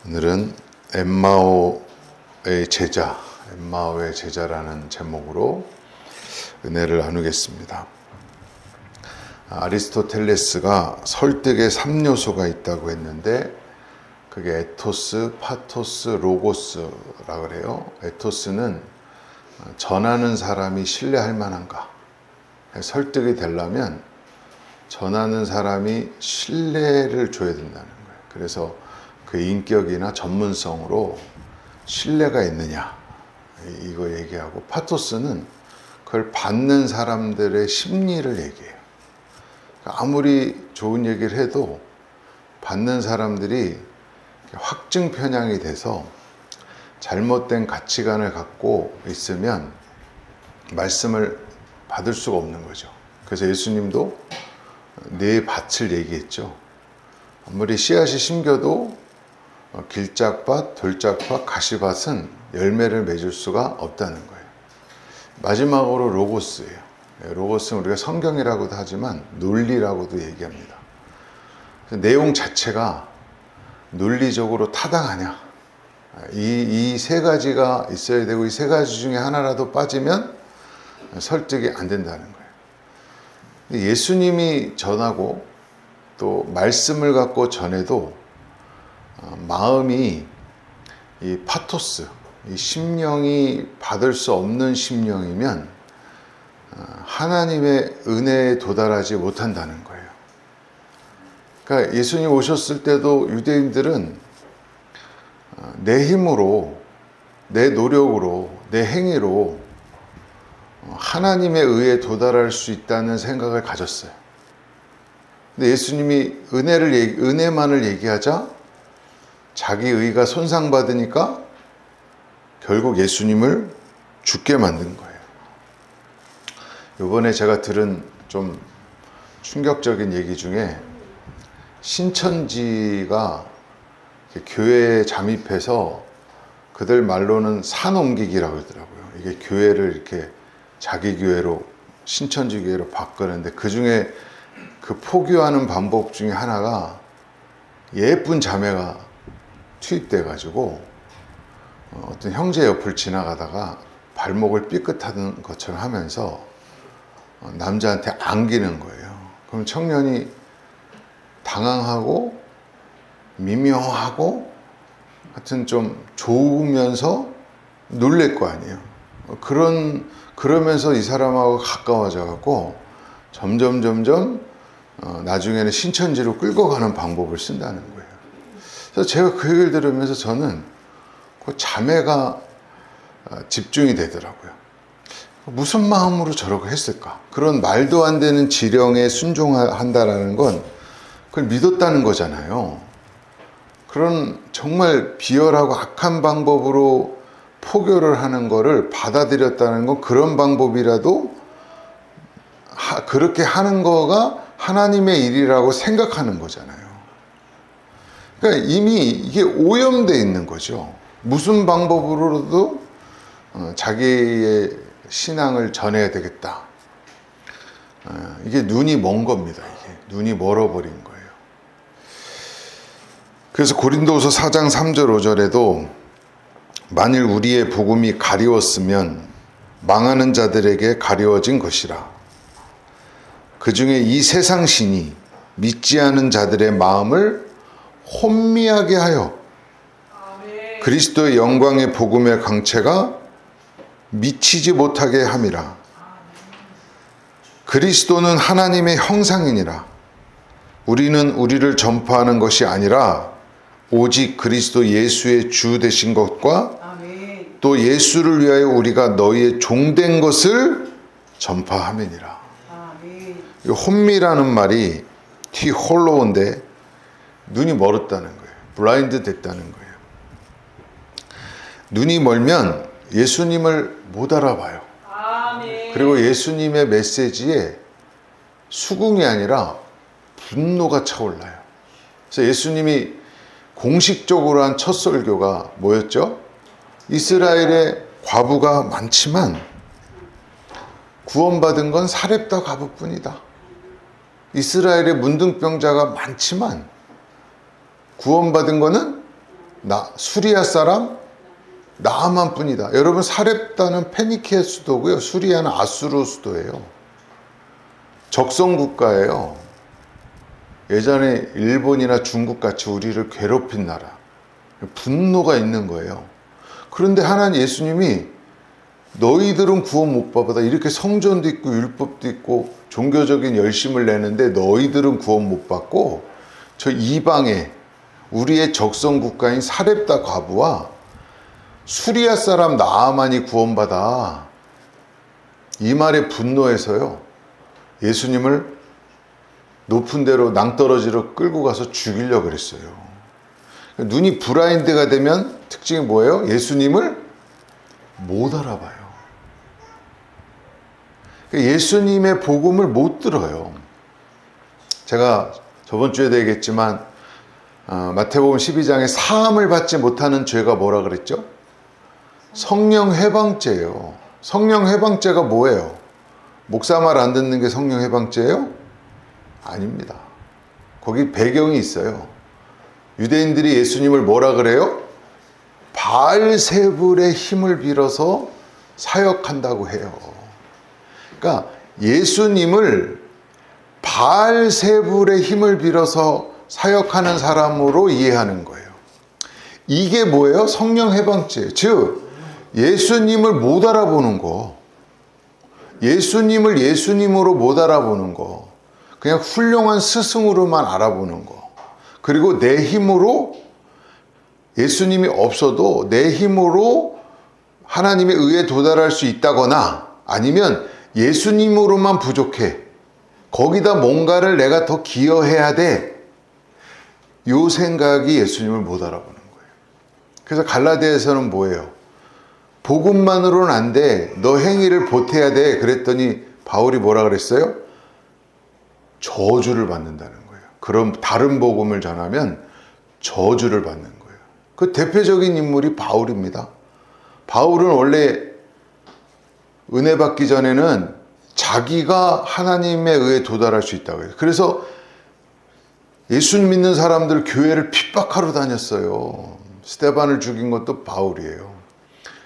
오늘은 엠마오의 제자라는 제목으로 은혜를 나누겠습니다. 아리스토텔레스가 설득의 3요소가 있다고 했는데 그게 에토스, 파토스, 로고스라고 그래요. 에토스는 전하는 사람이 신뢰할 만한가. 설득이 되려면 전하는 사람이 신뢰를 줘야 된다는 거예요. 그래서 그 인격이나 전문성으로 신뢰가 있느냐 이거 얘기하고, 파토스는 그걸 받는 사람들의 심리를 얘기해요. 아무리 좋은 얘기를 해도 받는 사람들이 확증 편향이 돼서 잘못된 가치관을 갖고 있으면 말씀을 받을 수가 없는 거죠. 그래서 예수님도 네 밭을 얘기했죠. 아무리 씨앗이 심겨도 길짝밭, 돌짝밭, 가시밭은 열매를 맺을 수가 없다는 거예요. 마지막으로 로고스예요. 로고스는 우리가 성경이라고도 하지만 논리라고도 얘기합니다. 내용 자체가 논리적으로 타당하냐, 이 세 가지가 있어야 되고, 이 세 가지 중에 하나라도 빠지면 설득이 안 된다는 거예요. 예수님이 전하고 또 말씀을 갖고 전해도 마음이 이 파토스, 이 심령이 받을 수 없는 심령이면 하나님의 은혜에 도달하지 못한다는 거예요. 그러니까 예수님 오셨을 때도 유대인들은 내 힘으로, 내 노력으로, 내 행위로 하나님의 의에 도달할 수 있다는 생각을 가졌어요. 근데 예수님이 은혜만을 얘기하자 자기 의가 손상받으니까 결국 예수님을 죽게 만든 거예요. 이번에 제가 들은 좀 충격적인 얘기 중에, 신천지가 교회에 잠입해서 그들 말로는 산 옮기기라고 하더라고요. 이게 교회를 이렇게 자기 교회로, 신천지 교회로 바꾸는데, 그 중에 그 포교하는 방법 중에 하나가 예쁜 자매가 투입돼 가지고 어떤 형제 옆을 지나가다가 발목을 삐끗하는 것처럼 하면서 남자한테 안기는 거예요. 그럼 청년이 당황하고 미묘하고 하여튼 좀 좋으면서 놀랄 거 아니에요. 그러면서 이 사람하고 가까워져 갖고 점점 나중에는 신천지로 끌고 가는 방법을 쓴다는 거예요. 그래서 제가 그 얘기를 들으면서 저는 그 자매가 집중이 되더라고요. 무슨 마음으로 저렇게 했을까? 그런 말도 안 되는 지령에 순종한다라는 건 그걸 믿었다는 거잖아요. 그런 정말 비열하고 악한 방법으로 포교를 하는 거를 받아들였다는 건, 그런 방법이라도 그렇게 하는 거가 하나님의 일이라고 생각하는 거잖아요. 그러니까 이미 이게 오염되어 있는 거죠. 무슨 방법으로도 자기의 신앙을 전해야 되겠다. 이게 눈이 먼 겁니다. 이게 눈이 멀어버린 거예요. 그래서 고린도후서 4장 3절 5절에도 만일 우리의 복음이 가리웠으면 망하는 자들에게 가리워진 것이라. 그 중에 이 세상 신이 믿지 않은 자들의 마음을 혼미하게 하여 그리스도의 영광의 복음의 강체가 미치지 못하게 함이라. 그리스도는 하나님의 형상이니라. 우리는 우리를 전파하는 것이 아니라 오직 그리스도 예수의 주 되신 것과 또 예수를 위하여 우리가 너희의 종된 것을 전파함이니라. 이 혼미라는 말이 홀로운데 눈이 멀었다는 거예요. 블라인드 됐다는 거예요. 눈이 멀면 예수님을 못 알아봐요. 그리고 예수님의 메시지에 수긍이 아니라 분노가 차올라요. 그래서 예수님이 공식적으로 한 첫 설교가 뭐였죠? 이스라엘에 과부가 많지만 구원받은 건 사렙다 과부뿐이다. 이스라엘에 문둥병자가 많지만 구원받은 거는 수리아 사람 나아만 뿐이다. 여러분, 사렙다는 페니키아 수도고요. 수리아는 아수르 수도예요. 적성 국가예요. 예전에 일본이나 중국같이 우리를 괴롭힌 나라. 분노가 있는 거예요. 그런데 하나님 예수님이 너희들은 구원 못 받아. 이렇게 성전도 있고 율법도 있고 종교적인 열심을 내는데 너희들은 구원 못 받고 저 이방에 우리의 적성 국가인 사렙다 과부와 수리아 사람 나아만이 구원받아. 이 말에 분노해서요, 예수님을 높은 데로 낭떠러지로 끌고 가서 죽이려고 그랬어요. 눈이 블라인드가 되면 특징이 뭐예요? 예수님을 못 알아봐요. 예수님의 복음을 못 들어요. 제가 저번 주에도 얘기했지만 마태복음 12장에 사함을 받지 못하는 죄가 뭐라 그랬죠? 성령 해방죄예요. 성령 해방죄가 뭐예요? 목사 말 안 듣는 게 성령 해방죄예요? 아닙니다. 거기 배경이 있어요. 유대인들이 예수님을 뭐라 그래요? 바알세불의 힘을 빌어서 사역한다고 해요. 그러니까 예수님을 바알세불의 힘을 빌어서 사역하는 사람으로 이해하는 거예요. 이게 뭐예요? 성령 해방죄. 즉 예수님을 못 알아보는 거, 예수님을 예수님으로 못 알아보는 거, 그냥 훌륭한 스승으로만 알아보는 거, 그리고 내 힘으로, 예수님이 없어도 내 힘으로 하나님의 의에 도달할 수 있다거나 아니면 예수님으로만 부족해, 거기다 뭔가를 내가 더 기여해야 돼, 이 생각이 예수님을 못 알아보는 거예요. 그래서 갈라디아에서는 뭐예요? 복음만으로는 안 돼, 너 행위를 보태야 돼 그랬더니 바울이 뭐라 그랬어요? 저주를 받는다는 거예요. 그럼 다른 복음을 전하면 저주를 받는 거예요. 그 대표적인 인물이 바울입니다. 바울은 원래 은혜 받기 전에는 자기가 하나님의 의에 도달할 수 있다고 해요. 그래서 예수 믿는 사람들 교회를 핍박하러 다녔어요. 스데반을 죽인 것도 바울이에요.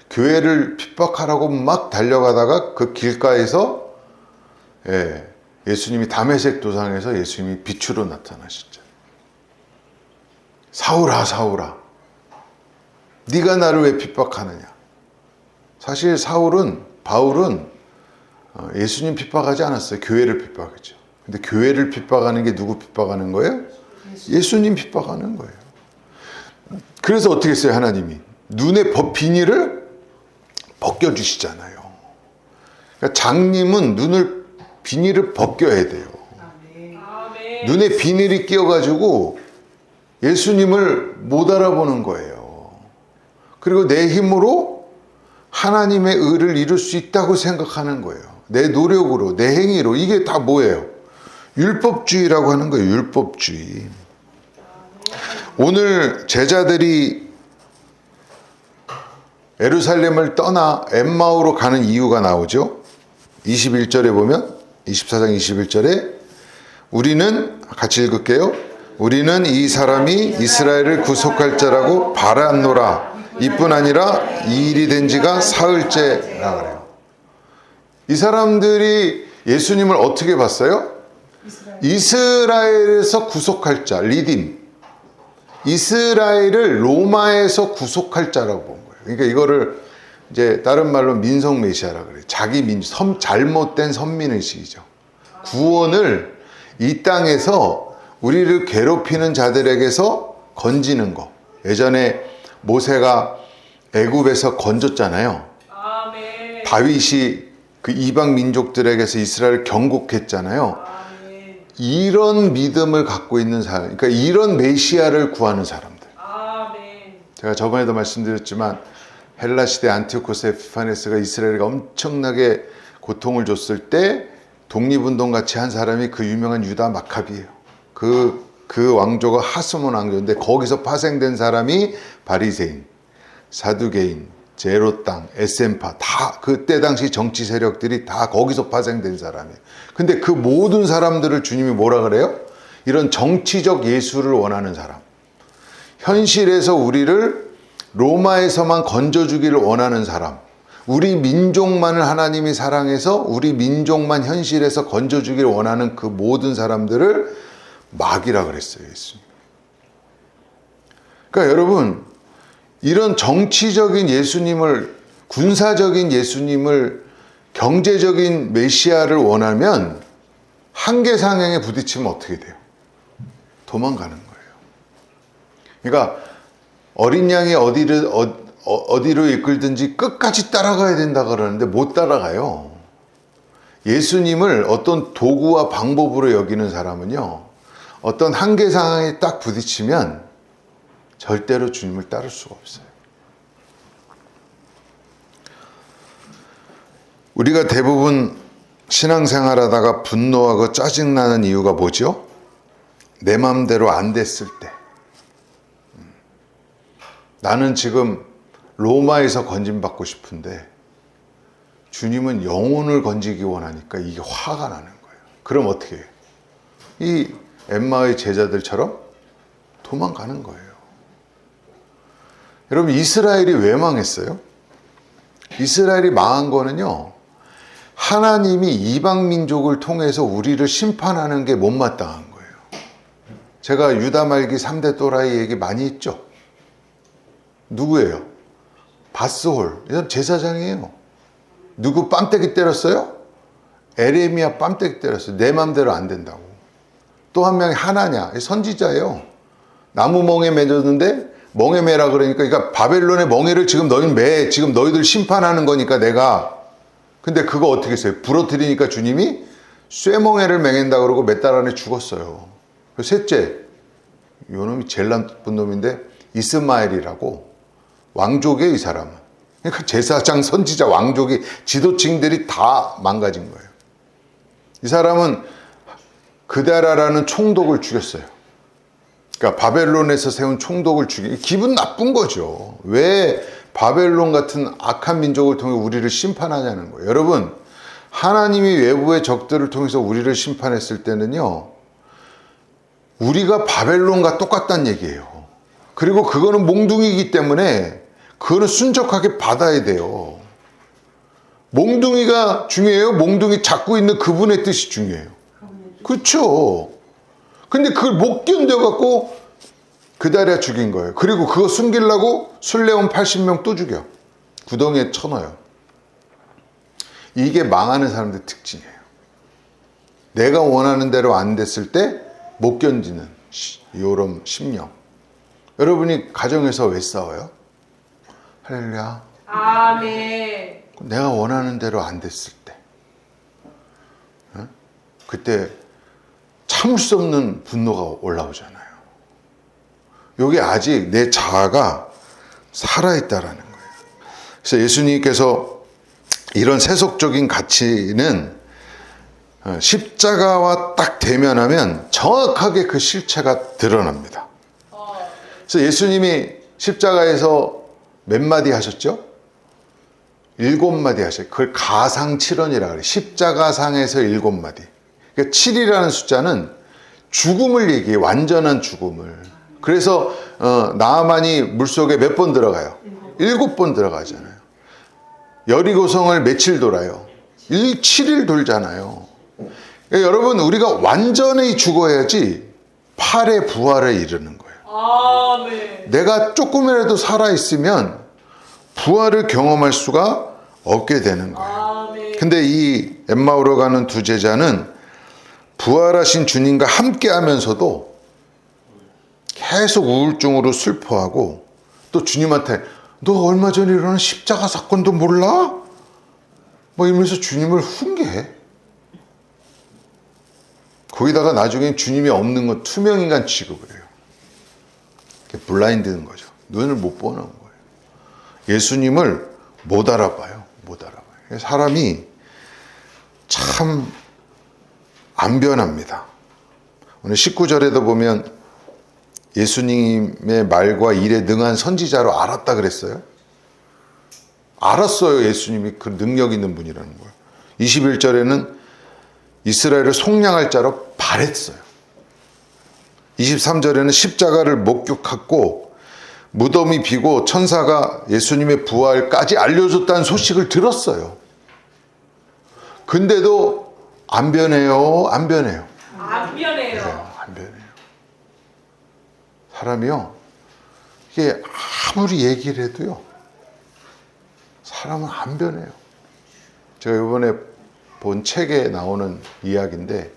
교회를 핍박하라고 막 달려가다가 그 길가에서 예수님이 다메섹 도상에서 예수님이 빛으로 나타나셨죠. 사울아, 사울아, 네가 나를 왜 핍박하느냐. 사실 바울은 예수님 핍박하지 않았어요. 교회를 핍박했죠. 근데 교회를 핍박하는 게 누구 핍박하는 거예요? 예수님 핍박하는 거예요. 그래서 어떻게 했어요? 하나님이 눈의 비닐을 벗겨주시잖아요. 그러니까 장님은 비닐을 벗겨야 돼요. 눈에 비닐이 끼어가지고 예수님을 못 알아보는 거예요. 그리고 내 힘으로 하나님의 의를 이룰 수 있다고 생각하는 거예요. 내 노력으로, 내 행위로. 이게 다 뭐예요? 율법주의라고 하는 거예요. 율법주의. 오늘 제자들이 예루살렘을 떠나 엠마오로 가는 이유가 나오죠. 21절에 보면, 24장 21절에 우리는, 같이 읽을게요. 우리는 이 사람이 이스라엘을 구속할 자라고 바랐노라. 이뿐 아니라 이 일이 된 지가 사흘째라 그래요. 이 사람들이 예수님을 어떻게 봤어요? 이스라엘에서 구속할 자, 리딤. 이스라엘을 로마에서 구속할 자라고 본 거예요. 그러니까 이거를 이제 다른 말로 민속 메시아라 그래요. 자기 잘못된 선민의식이죠. 구원을 이 땅에서 우리를 괴롭히는 자들에게서 건지는 거. 예전에 모세가 애굽에서 건졌잖아요. 아멘. 다윗이 그 이방 민족들에게서 이스라엘을 경국했잖아요. 아멘. 이런 믿음을 갖고 있는 사람, 그러니까 이런 메시아를 구하는 사람들. 아멘. 제가 저번에도 말씀드렸지만 헬라 시대 안티오코스 에피파네스가 이스라엘에 엄청나게 고통을 줬을 때 독립운동 같이 한 사람이 그 유명한 유다 마카비예요. 그 왕조가 하스몬 왕조인데 거기서 파생된 사람이 바리새인, 사두개인, 제로땅, 에센파, 다 그때 당시 정치 세력들이 다 거기서 파생된 사람이에요. 근데 그 모든 사람들을 주님이 뭐라 그래요? 이런 정치적 예수를 원하는 사람, 현실에서 우리를 로마에서만 건져주기를 원하는 사람, 우리 민족만을 하나님이 사랑해서 우리 민족만 현실에서 건져주기를 원하는 그 모든 사람들을 마귀라 그랬어요, 예수님. 그러니까 여러분, 이런 정치적인 예수님을, 군사적인 예수님을, 경제적인 메시아를 원하면 한계상향에 부딪히면 어떻게 돼요? 도망가는 거예요. 그러니까 어린 양이 어디로 이끌든지 끝까지 따라가야 된다 그러는데 못 따라가요. 예수님을 어떤 도구와 방법으로 여기는 사람은요, 어떤 한계 상황에 딱 부딪히면 절대로 주님을 따를 수가 없어요. 우리가 대부분 신앙생활 하다가 분노하고 짜증나는 이유가 뭐죠? 내 마음대로 안 됐을 때. 나는 지금 로마에서 건짐받고 싶은데 주님은 영혼을 건지기 원하니까 이게 화가 나는 거예요. 그럼 어떻게 해요? 이 엠마의 제자들처럼 도망가는 거예요. 여러분, 이스라엘이 왜 망했어요? 이스라엘이 망한 거는요, 하나님이 이방 민족을 통해서 우리를 심판하는 게 못마땅한 거예요. 제가 유다 말기 3대 또라이 얘기 많이 했죠. 누구예요? 바스홀. 이건 제사장이에요. 누구 뺨때기 때렸어요? 에레미야 뺨때기 때렸어요. 내 맘대로 안 된다고. 또 한 명이 하나냐, 선지자예요. 나무 멍에 매졌는데 멍에 매라 그러니까 바벨론의 멍에를 지금 지금 너희들 심판하는 거니까 내가. 근데 그거 어떻게 했어요? 부러뜨리니까 주님이 쇠멍에를 맹인다 그러고 몇 달 안에 죽었어요. 셋째, 요놈이 제일 나쁜 놈인데 이스마엘이라고, 왕족이에요, 이 사람은. 그러니까 제사장, 선지자, 왕족이, 지도층들이 다 망가진 거예요. 이 사람은 그다라라는 총독을 죽였어요. 그러니까 바벨론에서 세운 총독을 기분 나쁜 거죠. 왜 바벨론 같은 악한 민족을 통해 우리를 심판하냐는 거예요. 여러분, 하나님이 외부의 적들을 통해서 우리를 심판했을 때는요, 우리가 바벨론과 똑같다는 얘기예요. 그리고 그거는 몽둥이이기 때문에 그거는 순적하게 받아야 돼요. 몽둥이가 중요해요? 몽둥이 잡고 있는 그분의 뜻이 중요해요. 그렇죠. 근데 그걸 못 견뎌갖고 그다리아 죽인 거예요. 그리고 그거 숨기려고 술래온 80명 또 죽여. 구덩이에 쳐넣어요. 이게 망하는 사람들의 특징이에요. 내가 원하는 대로 안 됐을 때 못 견디는 요런 심령. 여러분이 가정에서 왜 싸워요? 할렐루야. 아멘. 내가 원하는 대로 안 됐을 때, 그때 참을 수 없는 분노가 올라오잖아요. 여기 아직 내 자아가 살아있다라는 거예요. 그래서 예수님께서 이런 세속적인 가치는 십자가와 딱 대면하면 정확하게 그 실체가 드러납니다. 그래서 예수님이 십자가에서 몇 마디 하셨죠? 7마디 하셨어요. 그걸 가상칠언이라고 그래요. 십자가상에서 7마디. 그러니까 7이라는 숫자는 죽음을 얘기해요. 완전한 죽음을. 그래서 나아만이 물속에 몇 번 들어가요? 7번 들어가잖아요. 여리고성을 며칠 돌아요? 7일 돌잖아요. 그러니까 여러분, 우리가 완전히 죽어야지 8의 부활에 이르는 거예요. 아멘. 내가 조금이라도 살아있으면 부활을 경험할 수가 없게 되는 거예요. 아멘. 근데 이 엠마오로 가는 두 제자는 부활하신 주님과 함께 하면서도 계속 우울증으로 슬퍼하고, 또 주님한테 너 얼마 전에 일어난 십자가 사건도 몰라? 뭐 이러면서 주님을 훈계해. 거기다가 나중에 주님이 없는 건 투명인간 취급을 해요. 블라인드는 거죠. 눈을 못 보는 거예요. 예수님을 못 알아봐요. 못 알아봐요. 사람이 참 안 변합니다. 오늘 19절에도 보면 예수님의 말과 일에 능한 선지자로 알았다 그랬어요. 알았어요. 예수님이 그 능력 있는 분이라는 걸. 21절에는 이스라엘을 속량할 자로 발했어요. 23절에는 십자가를 목격하고 무덤이 비고 천사가 예수님의 부활까지 알려줬다는 소식을 들었어요. 근데도 안 변해요. 안 변해요. 안 변해요. 안 변해요. 사람이요. 이게 아무리 얘기를 해도요. 사람은 안 변해요. 제가 이번에 본 책에 나오는 이야기인데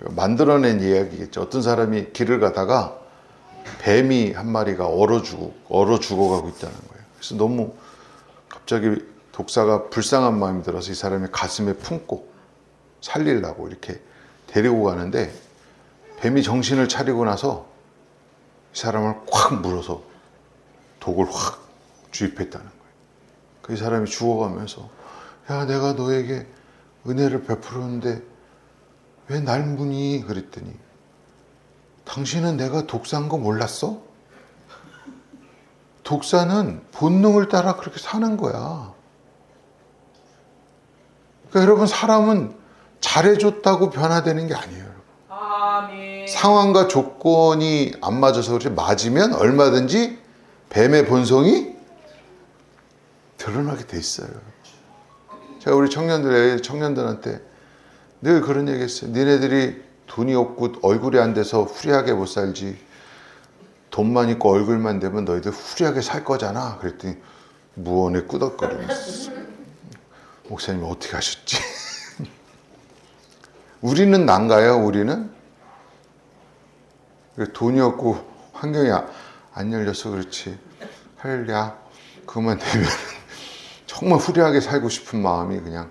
만들어낸 이야기겠죠. 어떤 사람이 길을 가다가 뱀이 한 마리가 얼어 죽어가고 있다는 거예요. 그래서 너무 갑자기 독사가 불쌍한 마음이 들어서 이 사람의 가슴에 품고 살리려고 이렇게 데리고 가는데 뱀이 정신을 차리고 나서 이 사람을 확 물어서 독을 확 주입했다는 거예요. 그 사람이 죽어가면서 야, 내가 너에게 은혜를 베풀었는데 왜 날 무니? 그랬더니 당신은 내가 독사인 거 몰랐어? 독사는 본능을 따라 그렇게 사는 거야. 그러니까 여러분, 사람은 잘해줬다고 변화되는 게 아니에요. 아멘. 상황과 조건이 안 맞아서 그렇지, 맞으면 얼마든지 뱀의 본성이 드러나게 돼 있어요. 제가 우리 청년들한테 늘 그런 얘기 했어요. 니네들이 돈이 없고 얼굴이 안 돼서 후리하게 못 살지, 돈만 있고 얼굴만 되면 너희들 후리하게 살 거잖아. 그랬더니 무언에 꾸덕거리면서 목사님 어떻게 하셨지? 우리는 난가요? 우리는 돈이 없고 환경이 안 열려서 그렇지, 할렐루야, 그것만 되면 정말 후리하게 살고 싶은 마음이 그냥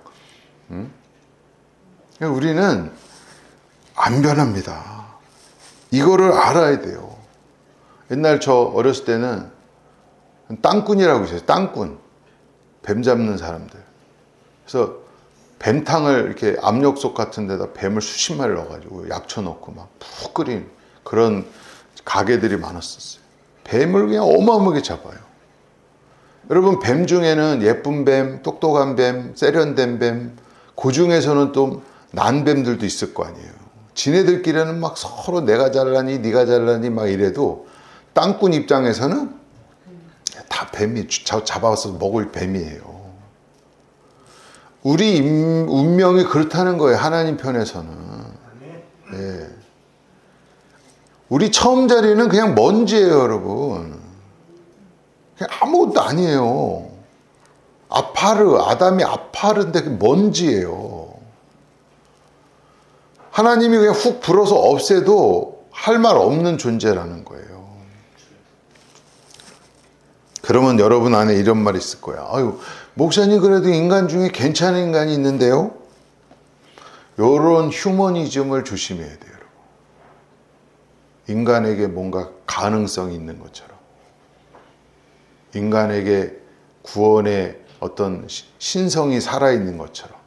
우리는 안 변합니다. 이거를 알아야 돼요. 옛날 저 어렸을 때는 땅꾼이라고 있어요. 땅꾼. 뱀 잡는 사람들. 그래서 뱀탕을 이렇게 압력솥 같은 데다 뱀을 수십 마리 넣어가지고 약초 넣고 막 푹 끓인 그런 가게들이 많았었어요. 뱀을 그냥 어마어마하게 잡아요. 여러분, 뱀 중에는 예쁜 뱀, 똑똑한 뱀, 세련된 뱀, 그 중에서는 또 난뱀들도 있을 거 아니에요. 지네들끼리는 막 서로 내가 잘나니 네가 잘나니 막 이래도 땅꾼 입장에서는 다 뱀이 잡아서 먹을 뱀이에요. 우리 운명이 그렇다는 거예요. 하나님 편에서는. 네. 우리 처음 자리는 그냥 먼지예요, 여러분. 그냥 아무것도 아니에요. 아담이 아파르인데 그 먼지예요. 하나님이 그냥 훅 불어서 없애도 할 말 없는 존재라는 거예요. 그러면 여러분 안에 이런 말이 있을 거야. 아유, 목사님 그래도 인간 중에 괜찮은 인간이 있는데요? 이런 휴머니즘을 조심해야 돼요, 여러분. 인간에게 뭔가 가능성이 있는 것처럼, 인간에게 구원의 어떤 신성이 살아있는 것처럼,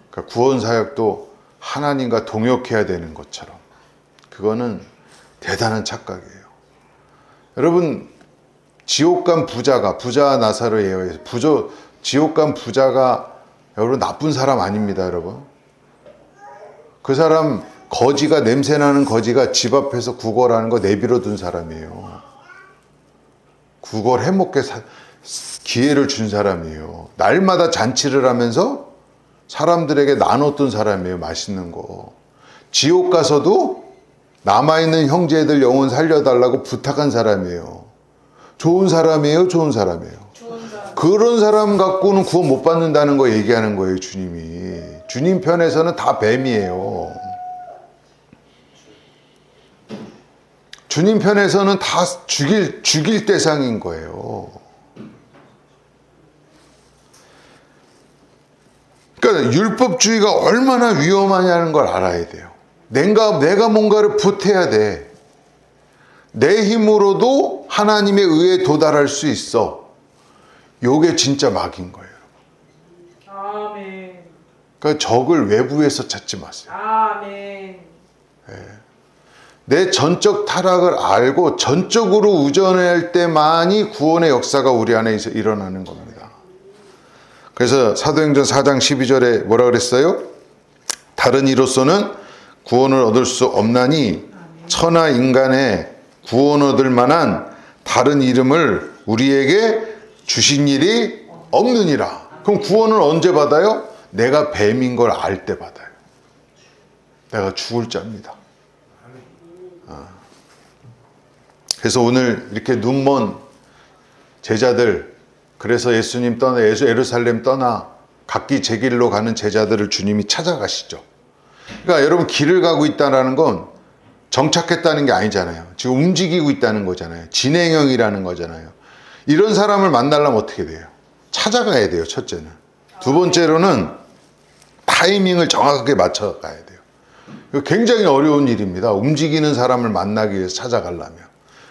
그러니까 구원 사역도 하나님과 동역해야 되는 것처럼, 그거는 대단한 착각이에요. 여러분, 지옥 간 부자 나사로 예언해서 지옥 간 부자가 여러분 나쁜 사람 아닙니다, 여러분. 그 사람 냄새나는 거지가 집 앞에서 구걸하는 거 내버려 둔 사람이에요. 구걸 해먹게 기회를 준 사람이에요. 날마다 잔치를 하면서 사람들에게 나눴던 사람이에요, 맛있는 거. 지옥 가서도 남아있는 형제들 영혼 살려달라고 부탁한 사람이에요. 좋은 사람이에요, 좋은 사람이에요. 그런 사람 갖고는 구원 못 받는다는 거 얘기하는 거예요, 주님이. 주님 편에서는 다 뱀이에요. 주님 편에서는 다 죽일 대상인 거예요. 그러니까 율법주의가 얼마나 위험하냐는 걸 알아야 돼요. 내가 뭔가를 보태야 돼. 내 힘으로도 하나님의 의에 도달할 수 있어. 요게 진짜 막인 거예요. 아멘. 그러니까 적을 외부에서 찾지 마세요. 아멘. 내 전적 타락을 알고 전적으로 우전할 때만이 구원의 역사가 우리 안에 일어나는 겁니다. 그래서 사도행전 4장 12절에 뭐라 그랬어요? 다른 이로서는 구원을 얻을 수 없나니 천하 인간의 구원 얻을 만한 다른 이름을 우리에게 주신 일이 없느니라. 그럼 구원을 언제 받아요? 내가 뱀인 걸 알 때 받아요. 내가 죽을 자입니다. 그래서 오늘 이렇게 눈먼 제자들, 그래서 예수님 떠나 예루살렘 떠나 각기 제 길로 가는 제자들을 주님이 찾아가시죠. 그러니까 여러분, 길을 가고 있다는 건 정착했다는 게 아니잖아요. 지금 움직이고 있다는 거잖아요. 진행형이라는 거잖아요. 이런 사람을 만나려면 어떻게 돼요? 찾아가야 돼요, 첫째는. 두 번째로는 타이밍을 정확하게 맞춰 가야 돼요. 이거 굉장히 어려운 일입니다. 움직이는 사람을 만나기 위해서 찾아가려면.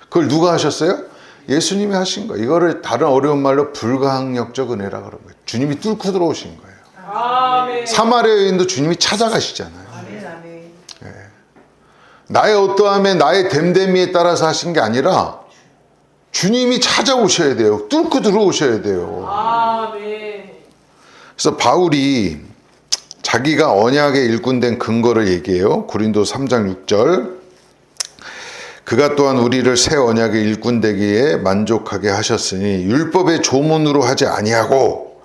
그걸 누가 하셨어요? 예수님이 하신 거예요. 이거를 다른 어려운 말로 불가항력적 은혜라 그런 거예요. 주님이 뚫고 들어오신 거예요. 아멘. 사마리아 여인도 주님이 찾아가시잖아요. 아멘. 아멘. 나의 어떠함에 나의 됨됨이에 따라서 하신 게 아니라 주님이 찾아오셔야 돼요. 뚫고 들어오셔야 돼요. 아멘. 그래서 바울이 자기가 언약의 일꾼된 근거를 얘기해요. 고린도 3장 6절. 그가 또한 우리를 새 언약의 일꾼 되기에 만족하게 하셨으니 율법의 조문으로 하지 아니하고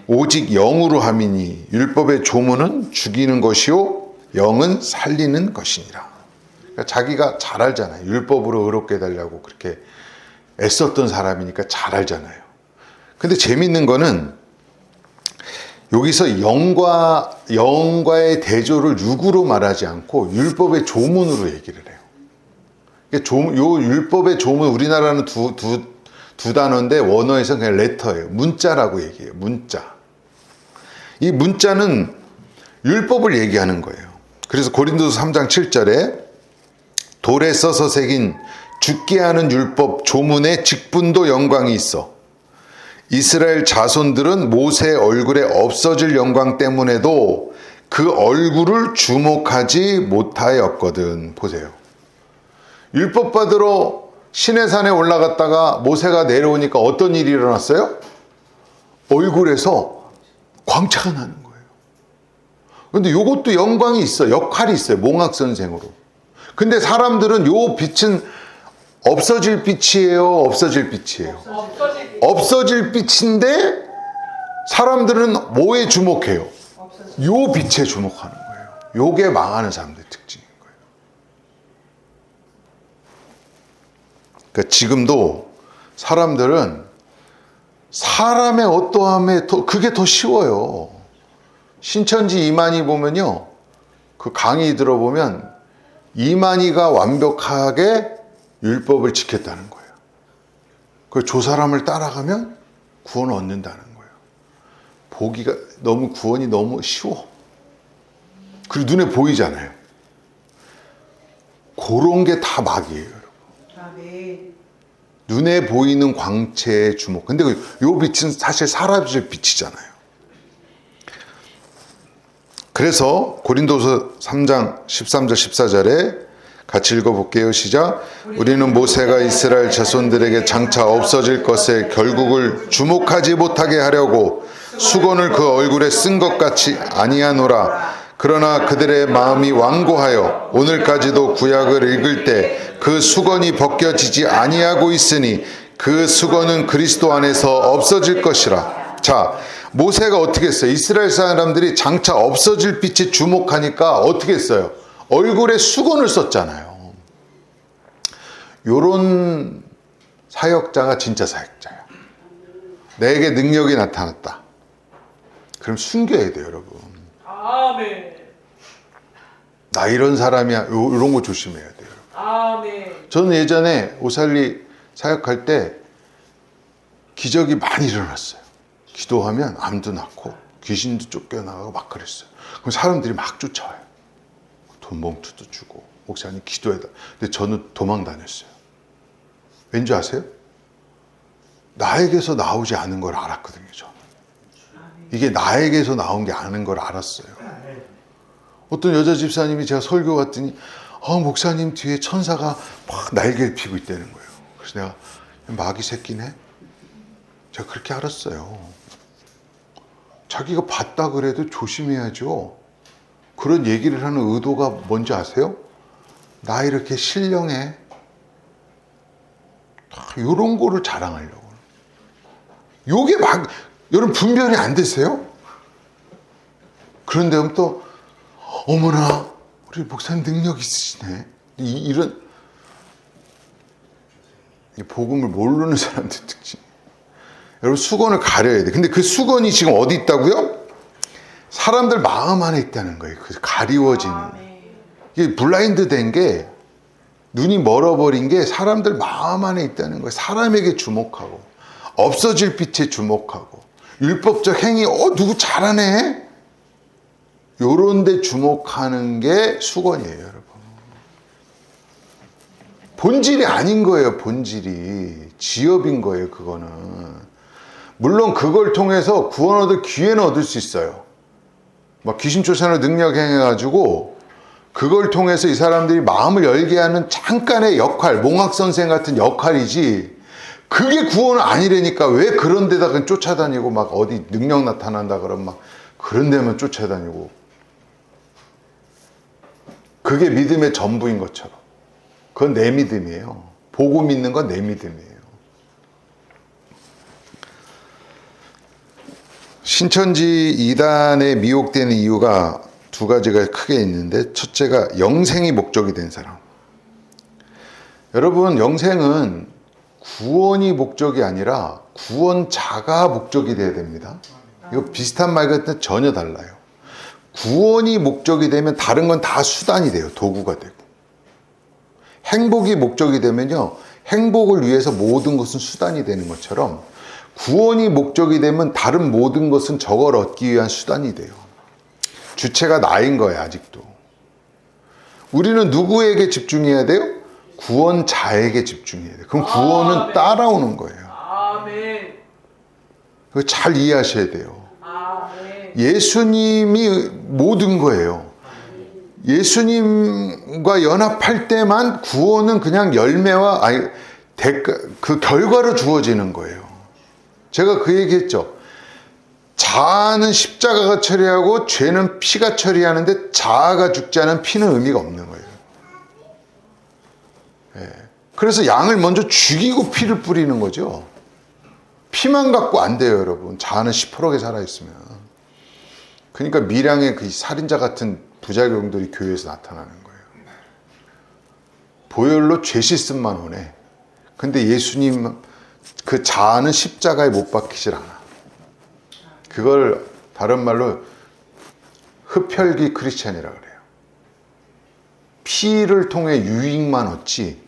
오직 영으로 함이니 율법의 조문은 죽이는 것이요 영은 살리는 것이니라. 그러니까 자기가 잘 알잖아요. 율법으로 의롭게 되려고 그렇게 애썼던 사람이니까 잘 알잖아요. 근데 재밌는 거는 여기서 영과의 대조를 육으로 말하지 않고 율법의 조문으로 얘기를 해요. 요 율법의 조문, 우리나라는 두 단어인데 원어에서는 그냥 레터예요. 문자라고 얘기해요. 문자. 이 문자는 율법을 얘기하는 거예요. 그래서 고린도서 3장 7절에 돌에 써서 새긴 죽게 하는 율법 조문에 직분도 영광이 있어. 이스라엘 자손들은 모세 얼굴에 없어질 영광 때문에도 그 얼굴을 주목하지 못하였거든. 보세요. 율법 받으러 시내산에 올라갔다가 모세가 내려오니까 어떤 일이 일어났어요? 얼굴에서 광채가 나는 거예요. 그런데 이것도 영광이 있어요. 역할이 있어요. 몽학선생으로. 근데 사람들은 요 빛은 없어질 빛이에요? 없어질 빛이에요? 없어질 빛인데 사람들은 뭐에 주목해요? 요 빛에 주목하는 거예요. 요게 망하는 사람들의 특징인 거예요. 그러니까 지금도 사람들은 사람의 어떠함에 그게 더 쉬워요. 신천지 이만희 보면요, 그 강의 들어보면 이만희가 완벽하게 율법을 지켰다는 거예요. 저 사람을 따라가면 구원을 얻는다는 거예요. 보기가 구원이 너무 쉬워. 그리고 눈에 보이잖아요. 그런 게 다 막이에요, 여러분. 아멘. 눈에 보이는 광채에 주목. 근데 요 빛은 사실 사라질 빛이잖아요. 그래서 고린도서 3장 13절 14절에 같이 읽어볼게요. 시작. 우리는 모세가 이스라엘 자손들에게 장차 없어질 것에 결국을 주목하지 못하게 하려고 수건을 그 얼굴에 쓴 것 같이 아니하노라. 그러나 그들의 마음이 완고하여 오늘까지도 구약을 읽을 때 그 수건이 벗겨지지 아니하고 있으니 그 수건은 그리스도 안에서 없어질 것이라. 자, 모세가 어떻게 했어요? 이스라엘 사람들이 장차 없어질 빛에 주목하니까 어떻게 했어요? 얼굴에 수건을 썼잖아요. 요런 사역자가 진짜 사역자야. 내게 능력이 나타났다. 그럼 숨겨야 돼요, 여러분. 아멘. 나 이런 사람이야. 이런 거 조심해야 돼요. 아멘. 저는 예전에 오살리 사역할 때 기적이 많이 일어났어요. 기도하면 암도 낫고 귀신도 쫓겨나가고 막 그랬어요. 그럼 사람들이 막 쫓아와요. 돈 봉투도 주고 목사님 기도해다. 근데 저는 도망 다녔어요. 왠지 아세요? 나에게서 나오지 않은 걸 알았거든요. 저는. 이게 나에게서 나온 게 아닌 걸 알았어요. 어떤 여자 집사님이 제가 설교 갔더니 목사님 뒤에 천사가 막 날개를 피고 있다는 거예요. 그래서 내가 마귀 새끼네? 제가 그렇게 알았어요. 자기가 봤다 그래도 조심해야죠. 그런 얘기를 하는 의도가 뭔지 아세요? 나 이렇게 신령해. 이런 거를 자랑하려고. 요게 막 여러분 분별이 안 되세요? 그런데 또 어머나 우리 목사님 능력 있으시네. 이런 복음을 모르는 사람들 특징. 여러분 수건을 가려야 돼. 근데 그 수건이 지금 어디 있다고요? 사람들 마음 안에 있다는 거예요. 그 가리워지는. 이게 블라인드 된 게, 눈이 멀어버린 게 사람들 마음 안에 있다는 거예요. 사람에게 주목하고 없어질 빛에 주목하고 율법적 행위 누구 잘하네 요런 데 주목하는 게 수건이에요, 여러분. 본질이 아닌 거예요. 본질이 지엽인 거예요. 그거는 물론 그걸 통해서 구원 얻을 기회는 얻을 수 있어요. 막 귀신 쫓아내는 능력 행해가지고 그걸 통해서 이 사람들이 마음을 열게 하는 잠깐의 역할, 몽학선생 같은 역할이지, 그게 구원은 아니라니까. 왜 그런 데다가 쫓아다니고 막 어디 능력 나타난다 그러면 막 그런 데만 쫓아다니고. 그게 믿음의 전부인 것처럼. 그건 내 믿음이에요. 보고 믿는 건 내 믿음이에요. 신천지 이단에 미혹되는 이유가 두 가지가 크게 있는데, 첫째가 영생이 목적이 된 사람. 여러분, 영생은 구원이 목적이 아니라 구원자가 목적이 돼야 됩니다. 이거 비슷한 말 같은데 전혀 달라요. 구원이 목적이 되면 다른 건 다 수단이 돼요. 도구가 되고. 행복이 목적이 되면요, 행복을 위해서 모든 것은 수단이 되는 것처럼, 구원이 목적이 되면 다른 모든 것은 저걸 얻기 위한 수단이 돼요. 주체가 나인 거예요. 아직도. 우리는 누구에게 집중해야 돼요? 구원자에게 집중해야 돼요. 그럼 구원은 아멘. 따라오는 거예요. 아멘. 그거 잘 이해하셔야 돼요. 아멘. 예수님이 모든 거예요. 예수님과 연합할 때만 구원은 그냥 열매와 대가, 그 결과로 주어지는 거예요. 제가 그 얘기했죠. 자아는 십자가가 처리하고 죄는 피가 처리하는데, 자아가 죽지 않은 피는 의미가 없는 거예요. 예. 그래서 양을 먼저 죽이고 피를 뿌리는 거죠. 피만 갖고 안 돼요, 여러분. 자아는 시퍼렇게 살아있으면. 그러니까 미량의 그 살인자 같은 부작용들이 교회에서 나타나는 거예요. 보혈로 죄 씻음만 오네. 근데 예수님 그 자아는 십자가에 못 박히질 않아. 그걸 다른 말로 흡혈귀 크리스찬이라 그래요. 피를 통해 유익만 얻지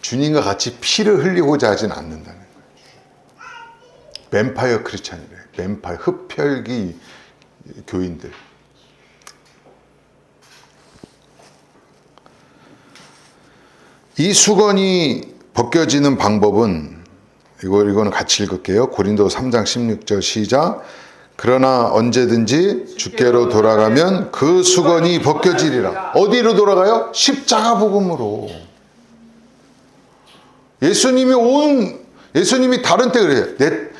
주님과 같이 피를 흘리고자 하진 않는다는 거예요. 뱀파이어 크리스찬이래요. 뱀파이어, 흡혈귀 교인들. 이 수건이 벗겨지는 방법은, 이거는 같이 읽을게요. 고린도 3장 16절 시작. 그러나 언제든지 주께로 돌아가면 그 수건이 벗겨지리라. 어디로 돌아가요? 십자가 복음으로. 예수님이 다른 때 그래요.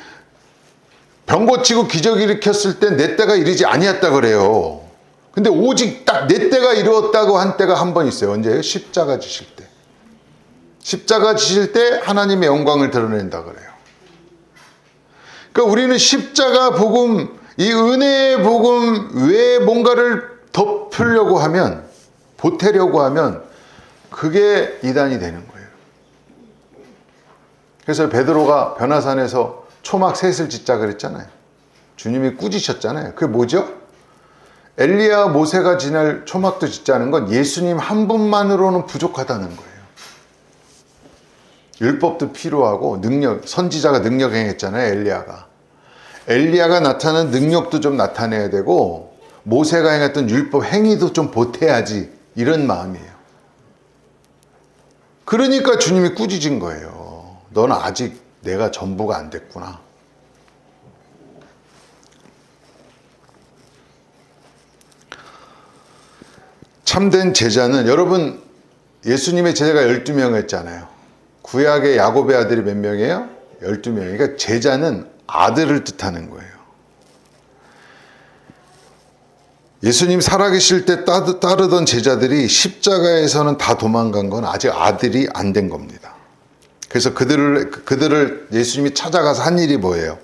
병 고치고 기적 일으켰을 때 내 때가 이르지 아니었다 그래요. 근데 오직 딱 내 때가 이루었다고 한 때가 한 번 있어요. 언제예요? 십자가 지실 때. 십자가 지실 때 하나님의 영광을 드러낸다 그래요. 그러니까 우리는 십자가 복음, 이 은혜의 복음 외에 뭔가를 덮으려고 하면, 보태려고 하면 그게 이단이 되는 거예요. 그래서 베드로가 변화산에서 초막 셋을 짓자 그랬잖아요. 주님이 꾸짖으셨잖아요. 그게 뭐죠? 엘리야 모세가 지날 초막도 짓자는 건 예수님 한 분만으로는 부족하다는 거예요. 율법도 필요하고 선지자가 능력 행했잖아요. 엘리야가 나타난 능력도 좀 나타내야 되고, 모세가 행했던 율법 행위도 좀 보태야지, 이런 마음이에요. 그러니까 주님이 꾸짖은 거예요. 너는 아직 내가 전부가 안 됐구나. 참된 제자는, 여러분 예수님의 제자가 12명이었잖아요. 구약의 야곱의 아들이 몇 명이에요? 12명이에요. 그러니까 제자는 아들을 뜻하는 거예요. 예수님 살아계실 때 따르던 제자들이 십자가에서는 다 도망간 건 아직 아들이 안 된 겁니다. 그래서 그들을 예수님이 찾아가서 한 일이 뭐예요?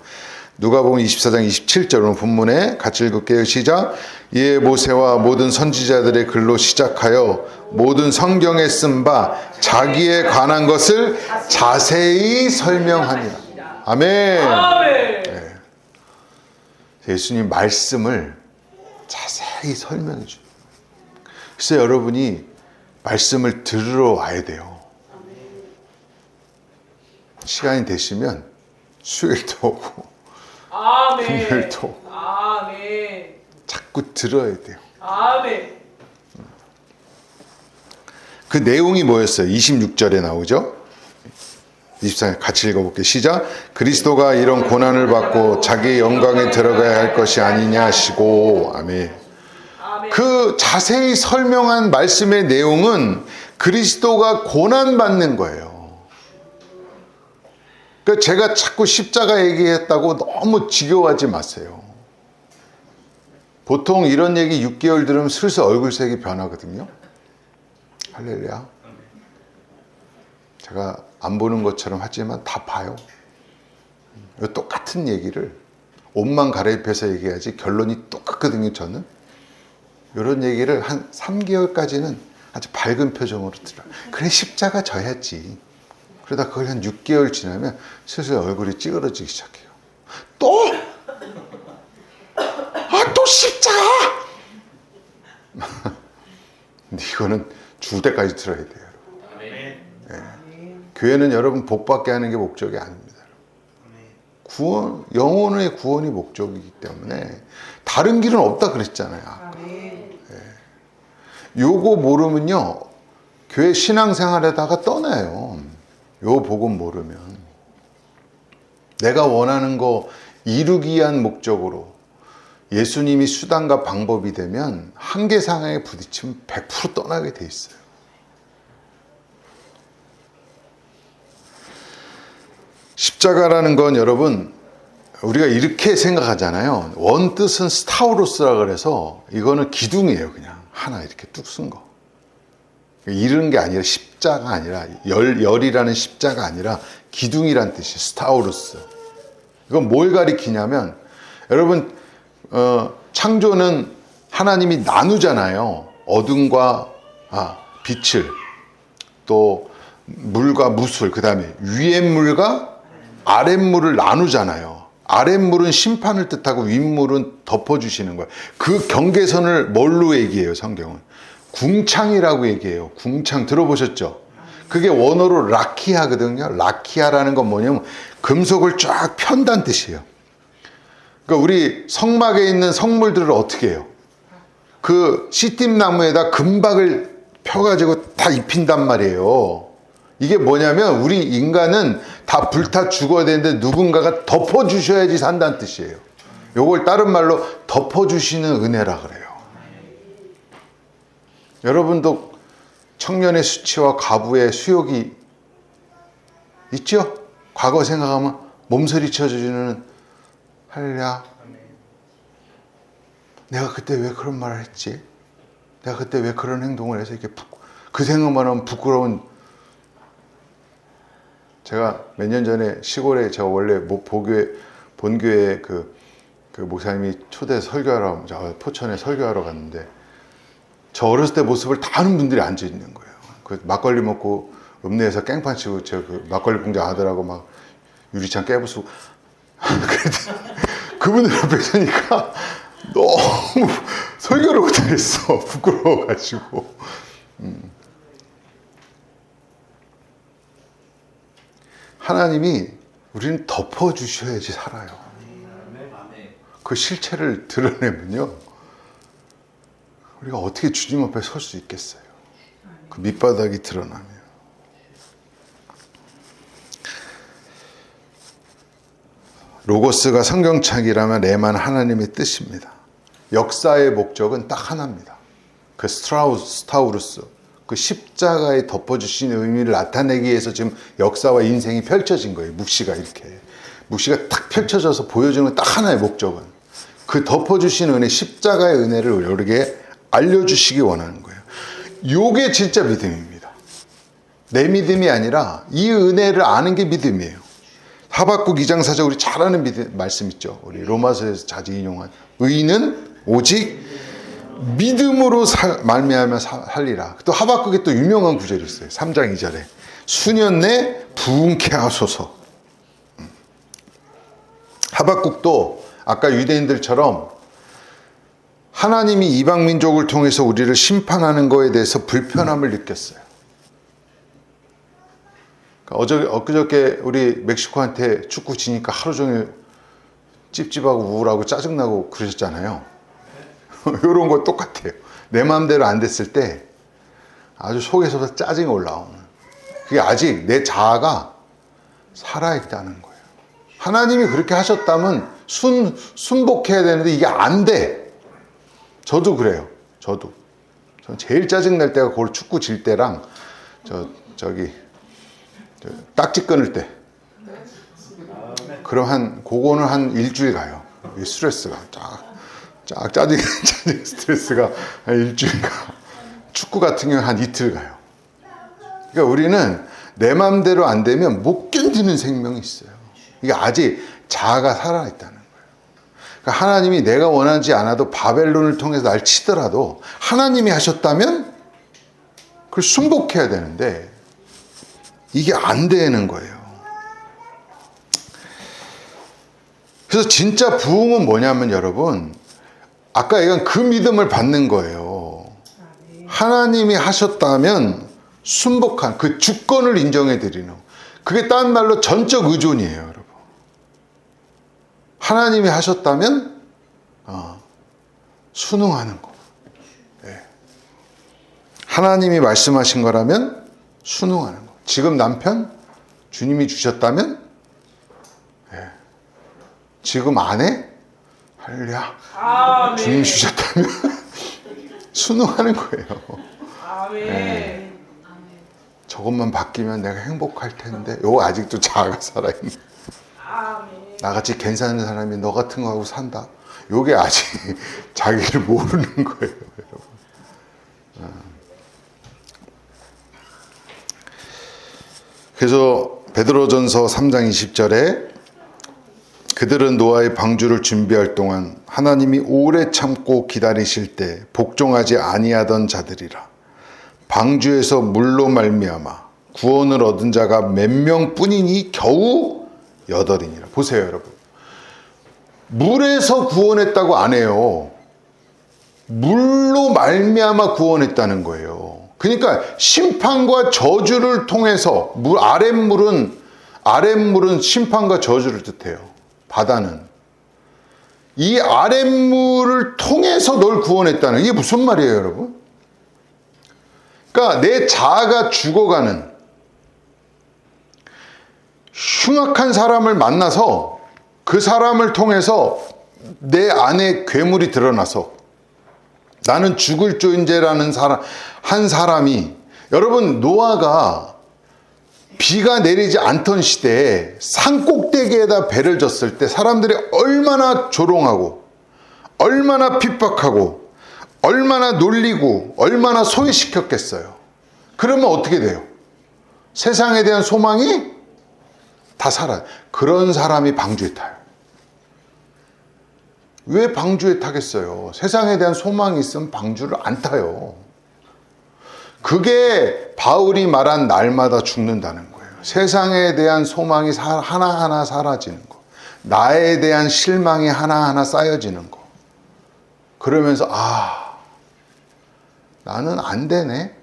누가복음 24장 27절 본문에 같이 읽을게요. 시작. 이에 모세와 모든 선지자들의 글로 시작하여 모든 성경에 쓴 바 자기에 관한 것을 자세히 설명하니라. 아멘. 아멘. 네. 예수님 말씀을 자세히 설명해 줘요. 그래서 여러분이 말씀을 들으러 와야 돼요. 시간이 되시면 수요일도 오고 아멘. 금요일도 오고 아멘. 자꾸 들어야 돼요. 아멘. 그 내용이 뭐였어요? 26절에 나오죠? 24절 같이 읽어볼게요. 시작. 그리스도가 이런 고난을 받고 자기의 영광에 들어가야 할 것이 아니냐 하시고. 아멘. 그 자세히 설명한 말씀의 내용은 그리스도가 고난받는 거예요. 그러니까 제가 자꾸 십자가 얘기했다고 너무 지겨워하지 마세요. 보통 이런 얘기 6개월 들으면 슬슬 얼굴색이 변하거든요. 할렐루야. 제가 안 보는 것처럼 하지만 다 봐요. 똑같은 얘기를 옷만 갈아입혀서 얘기하지 결론이 똑같거든요. 저는 이런 얘기를 한 3개월까지는 아주 밝은 표정으로 들어요. 그래 십자가 져야지. 그러다 그걸 한 6개월 지나면 슬슬 얼굴이 찌그러지기 시작해요. 또 십자가! 근데 이거는 죽을 때까지 들어야 돼요. 네. 교회는 여러분 복받게 하는 게 목적이 아닙니다. 구원, 영혼의 구원이 목적이기 때문에 다른 길은 없다 그랬잖아요. 네. 요거 모르면요 교회 신앙생활에다가 떠나요. 요 복음 모르면 내가 원하는 거 이루기 위한 목적으로 예수님이 수단과 방법이 되면 한계상에 부딪히면 100% 떠나게 돼 있어요. 십자가라는 건 여러분 우리가 이렇게 생각하잖아요. 원 뜻은 스타우로스라 그래서 이거는 기둥이에요. 그냥 하나 이렇게 뚝 쓴 거. 이르는 게 아니라 십자가 아니라 열이라는 십자가 아니라 기둥이란 뜻이에요. 스타우로스. 이건 뭘 가리키냐면 여러분 창조는 하나님이 나누잖아요. 어둠과 빛을 또 물과 무술 그 다음에 위에물과 아랫물을 나누잖아요. 아랫물은 심판을 뜻하고 윗물은 덮어주시는 거예요. 그 경계선을 뭘로 얘기해요? 성경은 궁창이라고 얘기해요. 궁창 들어보셨죠? 그게 원어로 라키아거든요. 라키아라는 건 뭐냐면 금속을 쫙 편다는 뜻이에요. 그러니까 우리 성막에 있는 성물들을 어떻게 해요? 그 시띠나무에다 금박을 펴가지고 다 입힌단 말이에요. 이게 뭐냐면 우리 인간은 다 불타 죽어야 되는데 누군가가 덮어주셔야지 산다는 뜻이에요. 요걸 다른 말로 덮어주시는 은혜라 그래요. 여러분도 청년의 수치와 과부의 수욕이 있죠? 과거 생각하면 몸서리 쳐주는 할렐루야. 내가 그때 왜 그런 말을 했지? 내가 그때 왜 그런 행동을 해서 이렇게 그 생각만 하면 부끄러운. 제가 몇 년 전에 시골에 저 원래 본교회 그 목사님이 초대해서 설교하러 포천에 설교하러 갔는데 저 어렸을 때 모습을 다 아는 분들이 앉아 있는 거예요. 그 막걸리 먹고 읍내에서 깽판 치고 저 그 막걸리 공장 하더라고 막 유리창 깨부수고 그분들 앞에 서니까 너무 설교를 못하겠어. 부끄러워가지고. 하나님이 우리는 덮어주셔야지 살아요. 그 실체를 드러내면요. 우리가 어떻게 주님 앞에 설 수 있겠어요? 그 밑바닥이 드러나면. 로고스가 성경책이라면 레만 하나님의 뜻입니다. 역사의 목적은 딱 하나입니다. 그 스타우루스, 그 십자가에 덮어주신 의미를 나타내기 위해서 지금 역사와 인생이 펼쳐진 거예요. 묵시가 이렇게. 묵시가 딱 펼쳐져서 보여주는 건 딱 하나의 목적은. 그 덮어주신 은혜, 십자가의 은혜를 우리에게 알려주시기 원하는 거예요. 요게 진짜 믿음입니다. 내 믿음이 아니라 이 은혜를 아는 게 믿음이에요. 하박국 2장 4절 우리 잘 아는 말씀 있죠. 우리 로마서에서 자주 인용한 의인은 오직 믿음으로 말미암아 살리라. 또 하박국에 또 유명한 구절이 있어요. 3장 2절에 수년 내 부흥케 하소서. 하박국도 아까 유대인들처럼 하나님이 이방 민족을 통해서 우리를 심판하는 거에 대해서 불편함을 느꼈어요. 엊그저께 우리 멕시코한테 축구 지니까 하루 종일 찝찝하고 우울하고 짜증나고 그러셨잖아요. 이런 거 똑같아요. 내 마음대로 안 됐을 때 아주 속에서 짜증이 올라오는, 그게 아직 내 자아가 살아있다는 거예요. 하나님이 그렇게 하셨다면 순복해야 되는데 이게 안 돼. 저도 그래요. 전 제일 짜증날 때가 그걸 축구 질 때랑 저기 딱지 끊을 때. 그럼 그거는 한 일주일 가요. 이 스트레스가 짜증 스트레스가 한 일주일 가. 축구 같은 경우는 한 이틀 가요. 그러니까 우리는 내 마음대로 안 되면 못 견디는 생명이 있어요. 이게 아직 자아가 살아있다는 거예요. 그러니까 하나님이 내가 원하지 않아도 바벨론을 통해서 날 치더라도 하나님이 하셨다면 그걸 순복해야 되는데 이게 안 되는 거예요. 그래서 진짜 부흥은 뭐냐면 여러분, 아까 얘기한 그 믿음을 받는 거예요. 하나님이 하셨다면 순복한 그 주권을 인정해 드리는, 그게 딴 말로 전적 의존이에요, 여러분. 하나님이 하셨다면 순응하는 거. 네. 하나님이 말씀하신 거라면 순응하는 거. 지금 남편 주님이 주셨다면, 네. 지금 아내 할렐루야 아멘. 주님이 주셨다면 순응하는 거예요. 아멘. 네. 저것만 바뀌면 내가 행복할 텐데, 요거 아직도 자아가 살아있는. 아멘. 나같이 괜찮은 사람이 너 같은 거 하고 산다. 요게 아직 자기를 모르는 거예요, 여러분. 그래서 베드로전서 3장 20절에 그들은 노아의 방주를 준비할 동안 하나님이 오래 참고 기다리실 때 복종하지 아니하던 자들이라. 방주에서 물로 말미암아 구원을 얻은 자가 몇 명뿐이니 겨우 8이니라. 보세요, 여러분. 물에서 구원했다고 안 해요. 물로 말미암아 구원했다는 거예요. 그러니까 심판과 저주를 통해서 아랫물은 심판과 저주를 뜻해요. 바다는 이 아랫물을 통해서 널 구원했다는, 이게 무슨 말이에요, 여러분? 그러니까 내 자아가 죽어가는 흉악한 사람을 만나서 그 사람을 통해서 내 안에 괴물이 드러나서 나는 죽을 존재라는 한 사람이, 여러분, 노아가 비가 내리지 않던 시대에 산 꼭대기에다 배를 졌을 때 사람들이 얼마나 조롱하고 얼마나 핍박하고 얼마나 놀리고 얼마나 소외시켰겠어요. 그러면 어떻게 돼요? 세상에 대한 소망이 다 사라져요. 그런 사람이 방주에 타요. 왜 방주에 타겠어요? 세상에 대한 소망이 있으면 방주를 안 타요. 그게 바울이 말한 날마다 죽는다는 거예요. 세상에 대한 소망이 하나하나 사라지는 거. 나에 대한 실망이 하나하나 쌓여지는 거. 그러면서 나는 안 되네.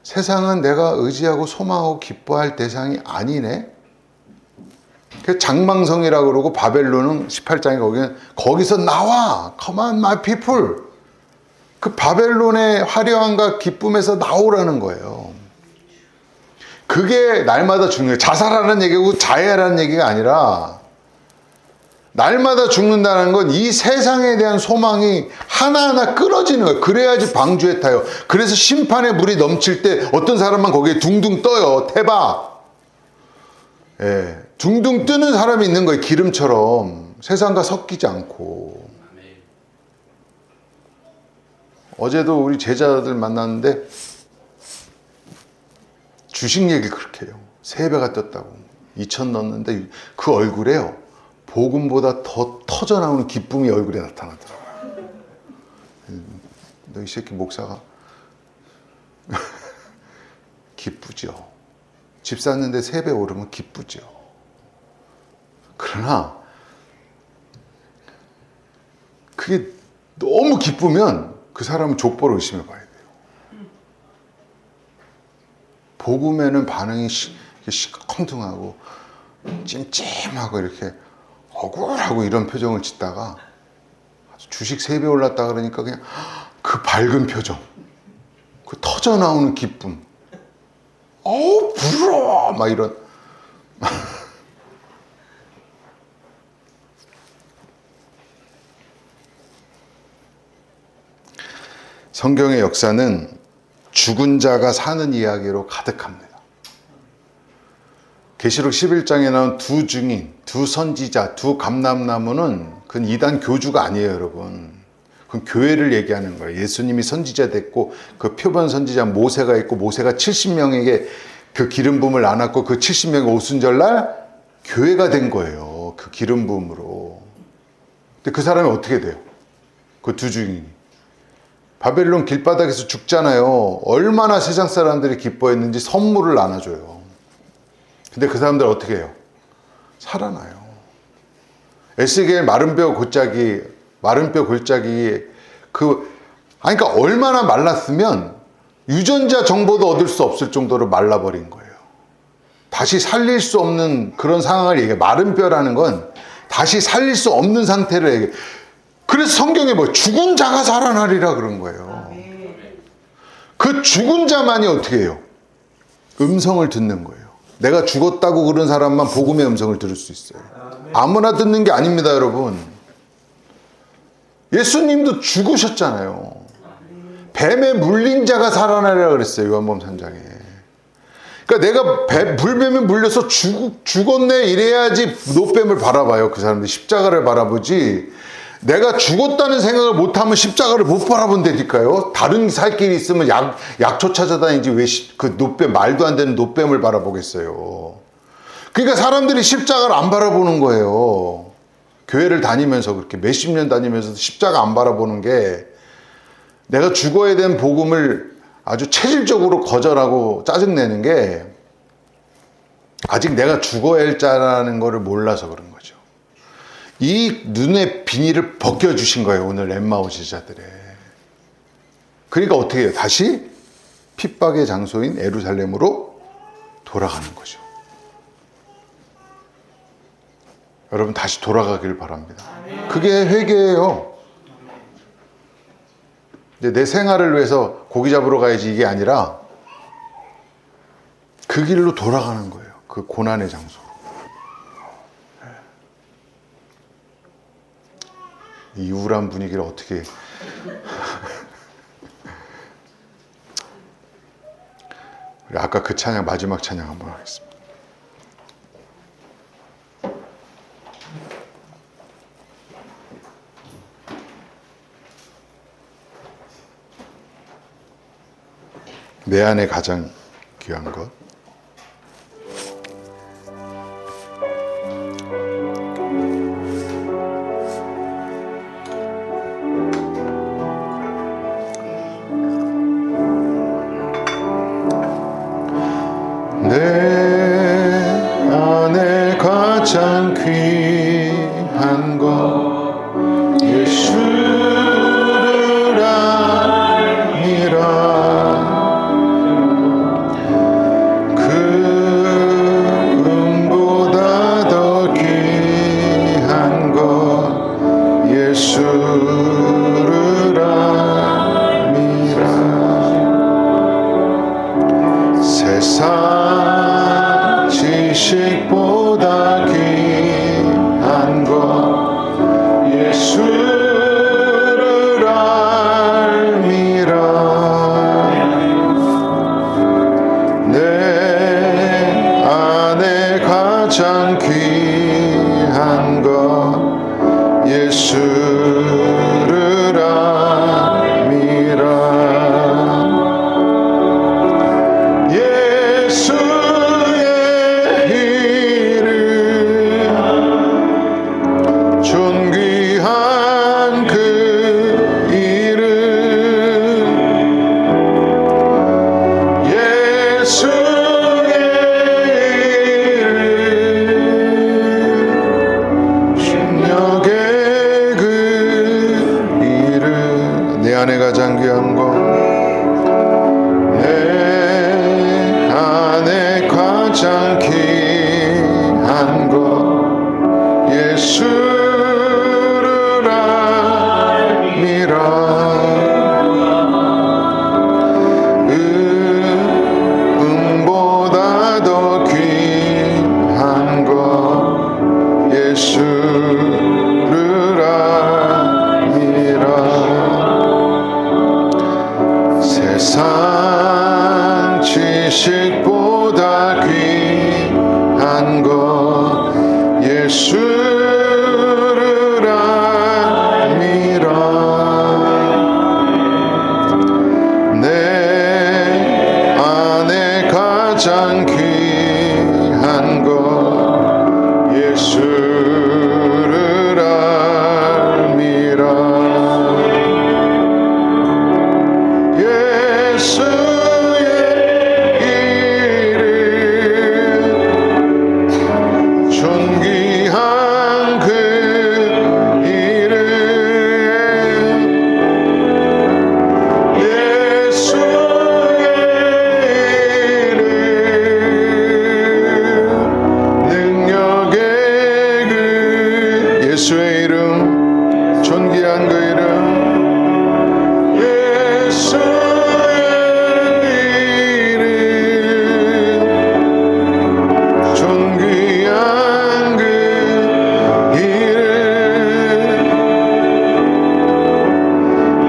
세상은 내가 의지하고 소망하고 기뻐할 대상이 아니네. 그 장망성이라고 그러고 바벨론은 18장에 거기서 나와. Come on my people. 그 바벨론의 화려함과 기쁨에서 나오라는 거예요. 그게 날마다 죽는, 자살하는 얘기고 자해하라는 얘기가 아니라 날마다 죽는다는 건 이 세상에 대한 소망이 하나하나 끊어지는 거예요. 그래야지 방주에 타요. 그래서 심판의 물이 넘칠 때 어떤 사람만 거기에 둥둥 떠요. 태박. 예, 둥둥 뜨는 사람이 있는 거예요. 기름처럼 세상과 섞이지 않고. 어제도 우리 제자들 만났는데 주식 얘기를 그렇게 해요. 3배가 떴다고. 2천 넣었는데 그 얼굴에요. 복음보다 더 터져 나오는 기쁨이 얼굴에 나타나더라고요. 너 이 새끼 목사가 기쁘죠. 집 샀는데 3배 오르면 기쁘죠. 그러나 그게 너무 기쁘면 그 사람은 족보를 의심해 봐야 돼요. 복음에는 반응이 시커멓하고 찜찜하고 이렇게 억울하고 이런 표정을 짓다가 주식 3배 올랐다 그러니까 그냥 그 밝은 표정, 그 터져 나오는 기쁨, 부러워 막 이런. 성경의 역사는 죽은 자가 사는 이야기로 가득합니다. 계시록 11장에 나온 두 증인, 두 선지자, 두 감람나무는 그건 이단 교주가 아니에요, 여러분. 그건 교회를 얘기하는 거예요. 예수님이 선지자 됐고 그 표본 선지자 모세가 있고 모세가 70명에게 그 기름 부음을 나눴고 그 70명의 오순절날 교회가 된 거예요. 그 기름 부음으로. 근데 그 사람이 어떻게 돼요? 그 두 증인이. 바벨론 길바닥에서 죽잖아요. 얼마나 세상 사람들이 기뻐했는지 선물을 나눠줘요. 근데 그 사람들 어떻게 해요? 살아나요. 에스겔 마른 뼈 골짜기 그러니까 얼마나 말랐으면 유전자 정보도 얻을 수 없을 정도로 말라버린 거예요. 다시 살릴 수 없는 그런 상황을 얘기해요. 마른 뼈라는 건 다시 살릴 수 없는 상태를 얘기해요. 그래서 성경에 죽은 자가 살아나리라 그런 거예요. 그 죽은 자만이 어떻게 해요? 음성을 듣는 거예요. 내가 죽었다고 그런 사람만 복음의 음성을 들을 수 있어요. 아무나 듣는 게 아닙니다, 여러분. 예수님도 죽으셨잖아요. 뱀에 물린 자가 살아나리라 그랬어요, 요한복음 3장에. 그러니까 내가 불뱀에 물려서 죽었네 이래야지 노뱀을 바라봐요. 그 사람들이 십자가를 바라보지. 내가 죽었다는 생각을 못하면 십자가를 못 바라본다니까요. 다른 살 길이 있으면 약초 찾아다니지 왜 그 노뱀, 말도 안 되는 노뱀을 바라보겠어요. 그러니까 사람들이 십자가를 안 바라보는 거예요. 교회를 다니면서 그렇게 몇십 년 다니면서 십자가 안 바라보는 게 내가 죽어야 되는 복음을 아주 체질적으로 거절하고 짜증내는 게 아직 내가 죽어야 할 자라는 거를 몰라서 그런 거죠. 이 눈의 비닐을 벗겨주신 거예요, 오늘 엠마오 제자들의. 그러니까 어떻게 해요? 다시 핍박의 장소인 예루살렘으로 돌아가는 거죠. 여러분 다시 돌아가길 바랍니다. 그게 회개예요. 내 생활을 위해서 고기 잡으러 가야지 이게 아니라 그 길로 돌아가는 거예요. 그 고난의 장소로. 이 우울한 분위기를 어떻게 우리 아까 그 찬양 마지막 찬양 한번 하겠습니다. 내 안에 가장 귀한 것. 내 안에 가장 귀한 것 예수를 알미라. 그 은보다 더 귀한 것 예수를 알미라. 세상 지식보다 귀한 것 예수를 알미라. 내 안에 가장 귀한 것 예수를 알미라. 예수 귀한 것 예수를 알미라. 은보다 더 귀한 것 예수를 알미라. 세상 지식보다 귀한 것 예수를 알미라. 내 안에 가장 귀한 것 예수를 알미라. 예수의 이름 존귀한 그 이름 예수의 이름 능력의 그 예수의 이름 존귀한 그 이름 예수의 이름 존귀한 그 이름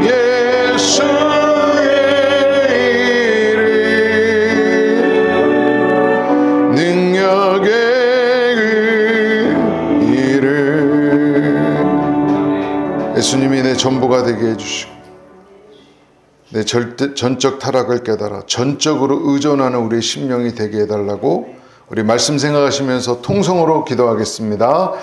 예수의 이름 능력의 그 이름. 예수님이 내 전부가 되게 해주시고 내 전적 타락을 깨달아 전적으로 의존하는 우리의 심령이 되게 해달라고 우리 말씀 생각하시면서 통성으로 기도하겠습니다.